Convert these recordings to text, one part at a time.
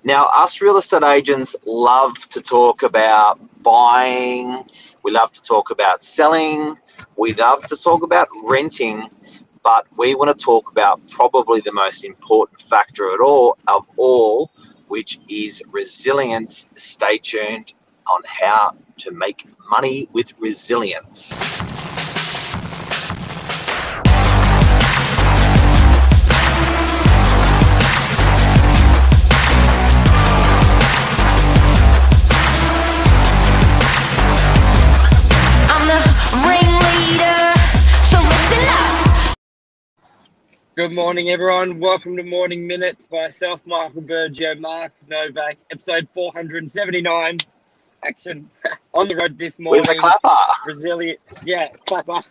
Now, us real estate agents love to talk about buying. We love to talk about selling. We love to talk about renting. But we want to talk about probably the most important factor of all, which is resilience. Stay tuned on how to make money with resilience. Good morning, everyone. Welcome to Morning Minutes by myself, Michael BURGIO, Mark Novak, episode 479. Action on the road this morning. Where's the clapper? Clapper.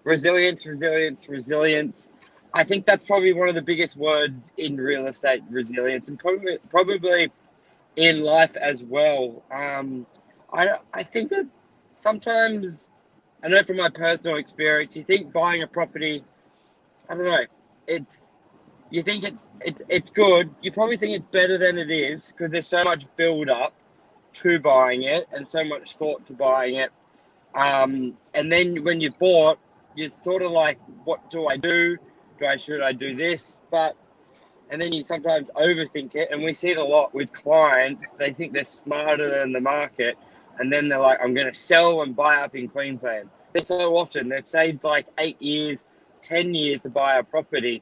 Resilience. I think that's probably one of the biggest words in real estate, resilience, and probably in life as well. I think that sometimes, I know from my personal experience, you think buying a property, I don't know, you think it's good. You probably think it's better than it is because there's so much build up to buying it and so much thought to buying it. And then when you bought, you're sort of like, what do I do? Should I do this? And then you sometimes overthink it. And we see it a lot with clients. They think they're smarter than the market. And then they're like, I'm going to sell and buy up in Queensland. So often they've saved like 8 years, 10 years to buy a property,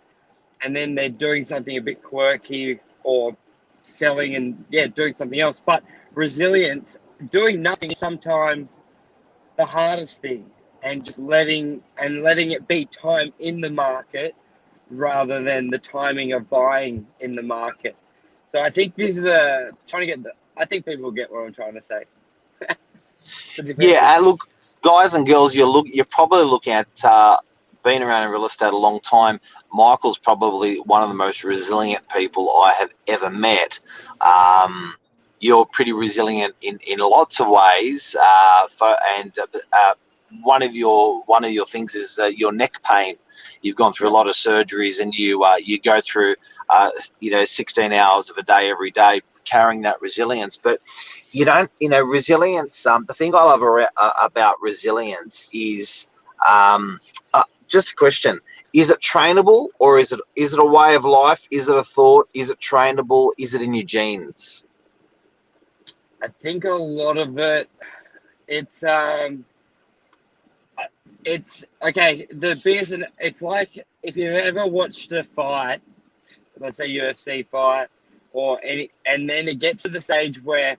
and then they're doing something a bit quirky or selling and doing something else. But resilience, doing nothing is sometimes the hardest thing, and just letting it be time in the market rather than the timing of buying in the market. So I think this is I think people get what I'm trying to say. Look, guys and girls, you're probably looking at been around in real estate a long time. Michael's probably one of the most resilient people I have ever met. You're pretty resilient in lots of ways, one of your things is your neck pain. You've gone through a lot of surgeries, and you go through 16 hours of a day every day carrying that resilience. But resilience. The thing I love about resilience is just a question: is it trainable, or is it a way of life? Is it a thought? Is it trainable? Is it in your genes? I think a lot of it, it's okay. The biggest, it's like if you've ever watched a fight, let's say UFC fight, or any, and then it gets to the stage where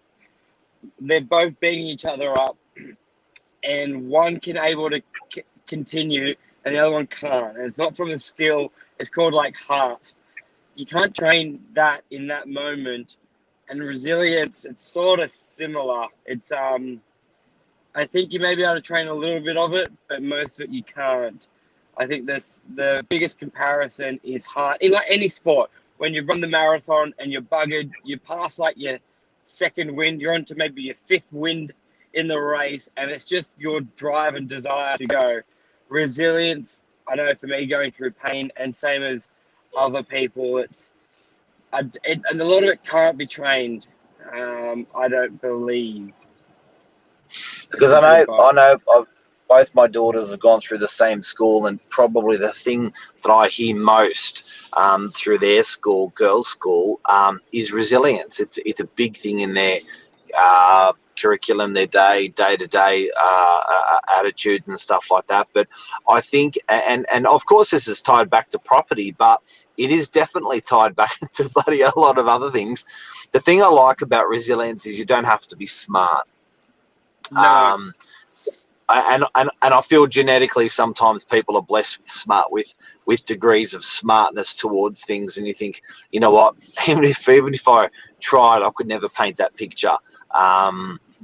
they're both beating each other up, and one can able to continue, and the other one can't. And it's not from a skill. It's called like heart. You can't train that in that moment. And resilience, it's sort of similar. It's I think you may be able to train a little bit of it, but most of it you can't. I think the biggest comparison is heart. In like any sport, when you run the marathon and you're buggered, you pass like your second wind, you're on to maybe your fifth wind in the race, and it's just your drive and desire to go. Resilience, I know for me, going through pain, and same as other people, and a lot of it can't be trained. I don't believe. Because I know both my daughters have gone through the same school, and probably the thing that I hear most through their school, girls' school, is resilience. It's a big thing in their curriculum, their day-to-day attitudes and stuff like that. But I think, and of course this is tied back to property, but it is definitely tied back to bloody a lot of other things. The thing I like about resilience is you don't have to be smart. No. And I feel genetically sometimes people are blessed with degrees of smartness towards things, and you think, you know what, even if I tried, I could never paint that picture.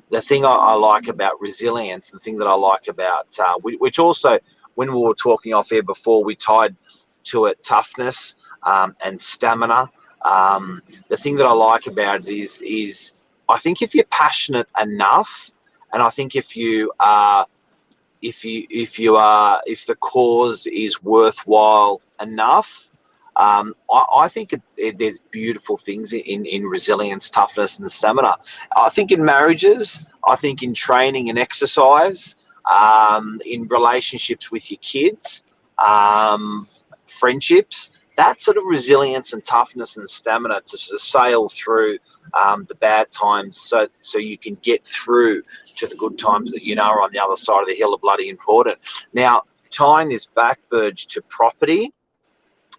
The thing I like about resilience, the thing that I like about which also, when we were talking off air before, we tied to it toughness and stamina. The thing that I like about it is I think if you're passionate enough, and I think if the cause is worthwhile enough, I think there's beautiful things in resilience, toughness, and stamina. I think in marriages, I think in training and exercise, in relationships with your kids, friendships, that sort of resilience and toughness and stamina to sort of sail through the bad times, so you can get through to the good times that are on the other side of the hill are bloody important. Now, tying this back, Burge, to property,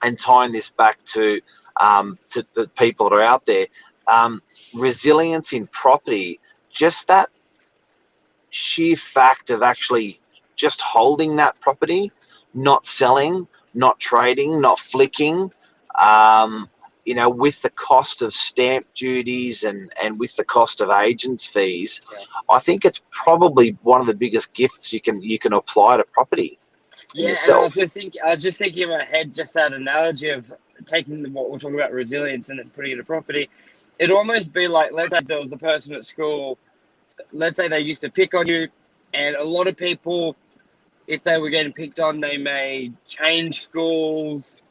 and tying this back to the people that are out there, resilience in property, just that sheer fact of actually just holding that property, not selling, not trading, not flicking, with the cost of stamp duties and with the cost of agents' fees, I think it's probably one of the biggest gifts you can apply to property. Yeah, yourself. and I was just thinking in my head, just that analogy of taking what we're talking about resilience and then putting it in property. It'd almost be like, let's say there was a person at school, let's say they used to pick on you, and a lot of people, if they were getting picked on, they may change schools,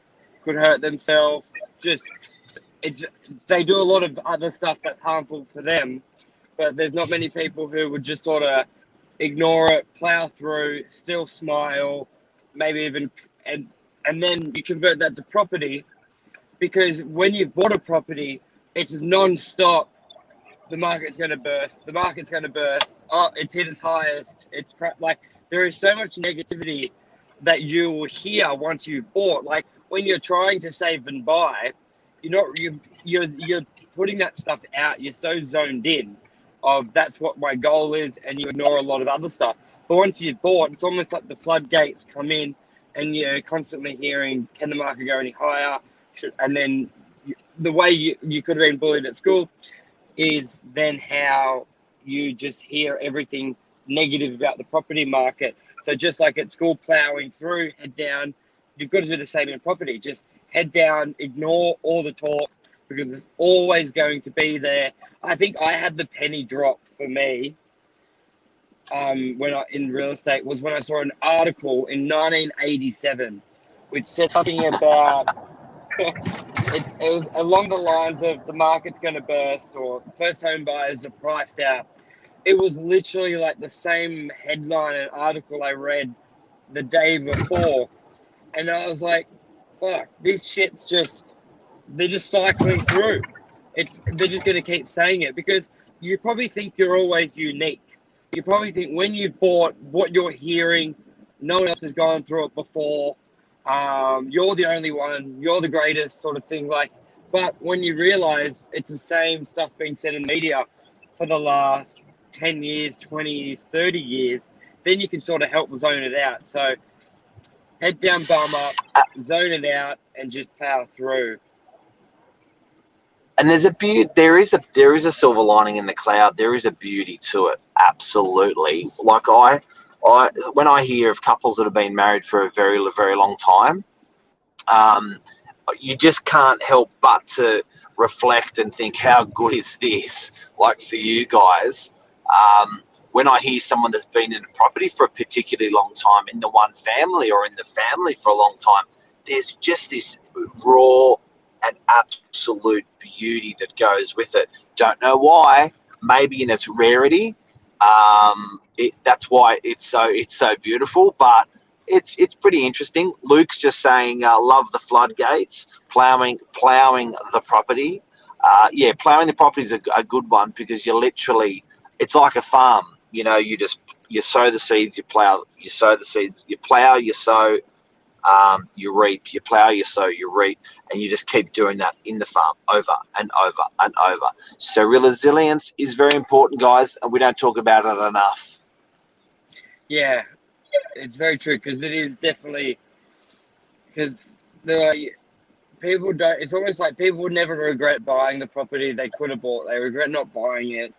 could hurt themselves. They do a lot of other stuff that's harmful for them, but there's not many people who would just sort of ignore it, plow through, still smile, maybe even, and then you convert that to property, because when you've bought a property, it's non-stop. The market's going to burst. The market's going to burst. Oh, it's hit its highest. It's like there is so much negativity that you will hear once you've bought. Like when you're trying to save and buy, you're putting that stuff out. You're so zoned in of that's what my goal is, and you ignore a lot of other stuff. But once you've bought, it's almost like the floodgates come in, and you're constantly hearing, can the market go any higher? And then the way you could have been bullied at school is then how you just hear everything negative about the property market. So just like at school, plowing through, head down, you've got to do the same in property. Just head down, ignore all the talk, because it's always going to be there. I think I had the penny drop for me in real estate was when I saw an article in 1987 which said something about it was along the lines of the market's going to burst or first home buyers are priced out. It was literally like the same headline and article I read the day before, and I was like, fuck, this shit's they're just cycling through. They're just going to keep saying it because you probably think you're always unique. You probably think when you've bought what you're hearing, no one else has gone through it before. You're the only one. You're the greatest, sort of thing. But when you realize it's the same stuff being said in the media for the last 10 years, 20 years, 30 years, then you can sort of help zone it out. So head down, bum up, zone it out, and just power through. And there's a beauty. There is a silver lining in the cloud. There is a beauty to it. Absolutely. Like when I hear of couples that have been married for a very, very long time, you just can't help but to reflect and think, how good is this? Like for you guys, when I hear someone that's been in a property for a particularly long time, in the one family or in the family for a long time, there's just this raw and absolute beauty that goes with it. Don't know why. Maybe in its rarity. That's why it's so beautiful. But it's pretty interesting. Luke's just saying, love the floodgates, plowing the property. Plowing the property is a good one because you're literally, it's like a farm. You sow the seeds, you plow, you sow the seeds, you plow, you sow. You reap, you plow, you sow, you reap, and you just keep doing that in the farm over and over and over. So resilience is very important, guys, and we don't talk about it enough. Yeah, it's very true because it is definitely because people don't. It's almost like people would never regret buying the property they could have bought. They regret not buying it.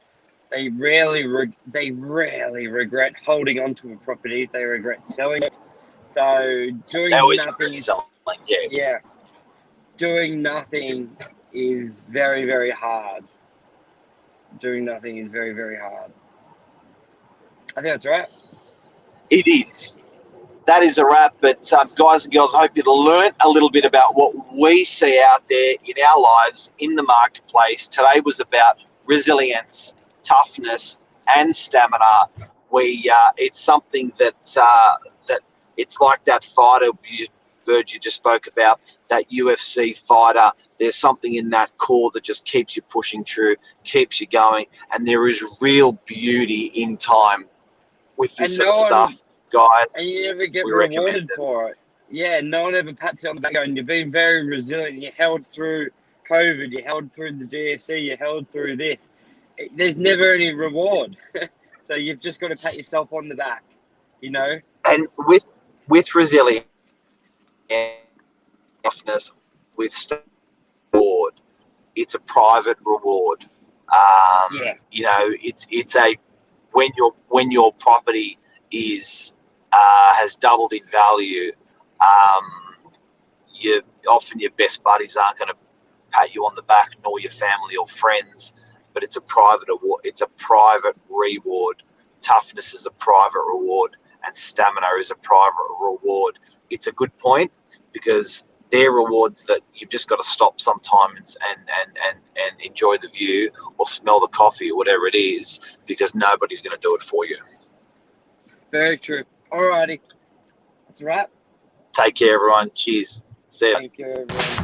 They rarely regret holding on to a property. They regret selling it. So doing nothing is doing nothing is very, very hard. Doing nothing is very, very hard. I think that's right. It is. that is a wrap. But guys and girls, I hope you've learned a little bit about what we see out there in our lives, in the marketplace. Today was about resilience, toughness, and stamina. It's something that it's like that fighter Bird you just spoke about, that UFC fighter. There's something in that core that just keeps you pushing through, keeps you going, and there is real beauty in time with this sort of stuff, guys. And you never get rewarded for it. Yeah, no one ever pats you on the back going, you've been very resilient. You held through COVID, you held through the GFC, you held through this. There's never any reward. So you've just got to pat yourself on the back, you know? And with resilience, toughness, with reward, it's a private reward. You know, it's a when your property is has doubled in value, often your best buddies aren't going to pat you on the back, nor your family or friends. But it's a private award. It's a private reward. Toughness is a private reward, and stamina is a private reward. It's a good point, because they're rewards that you've just got to stop sometimes and enjoy the view or smell the coffee or whatever it is, because nobody's going to do it for you. Very true. Alrighty, that's a wrap. Take care, everyone. Cheers. See ya. Thank you, everyone.